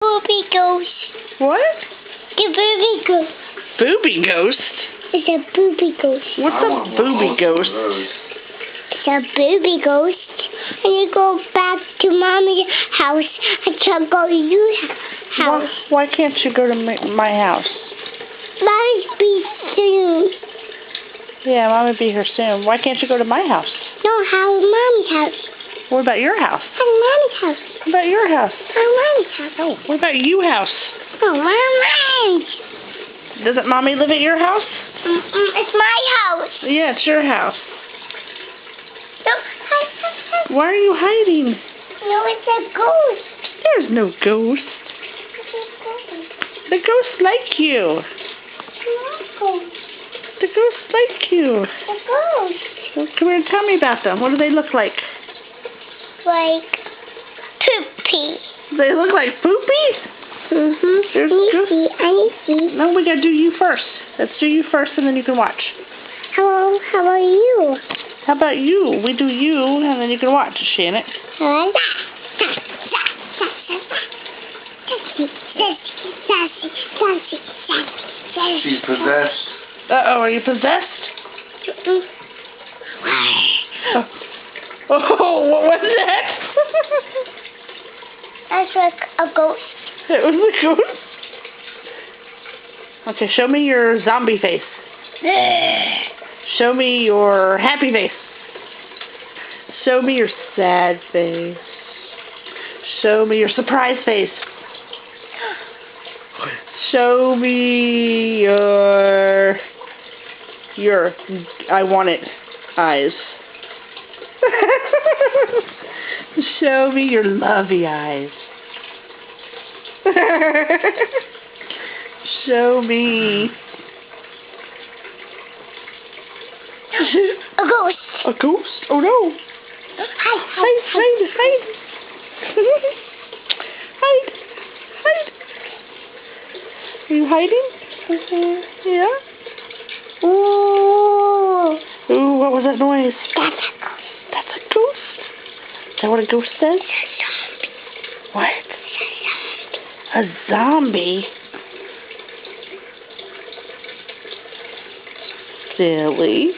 booby ghost. What? The booby ghost. Booby ghost? It's a booby ghost. What's a booby ghost? It's a booby ghost. And you go back to Mommy's house and she'll go to your house. Why can't you go to my house? Mommy's be soon. Yeah, Mommy will be here soon. Why can't you go to my house? No, how Mommy's house. What about your house? Mommy's house. What about your house? Mommy's house. Oh, what about you house? No, Mommy's. Doesn't Mommy live at your house? It's my house. Yeah, it's your house. No, Why are you hiding? no, it's a ghost. There's no ghost. The ghosts like you. The ghosts like you. The ghost. Well, come here and tell me about them. What do they look like? Like poopy. They look like poopy? There's ghosts. I see. No, we gotta do you first. Let's do you first and then you can watch. How about you? How about you? We do you and then you can watch, Shannon. She's possessed. Uh-oh, are you possessed? Oh, what was that? That's like a ghost. It was a ghost? Okay, show me your zombie face. Show me your happy face. Show me your sad face. Show me your surprise face. Show me your I want it eyes. Show me your lovey eyes. Show me A ghost. a ghost. Oh no! Hide. Hide! Hide! Hide! Are you hiding? Yeah. Ooh. Ooh, what was that noise? That's a ghost. That's a ghost. Is that what a ghost says? What? A zombie? Silly.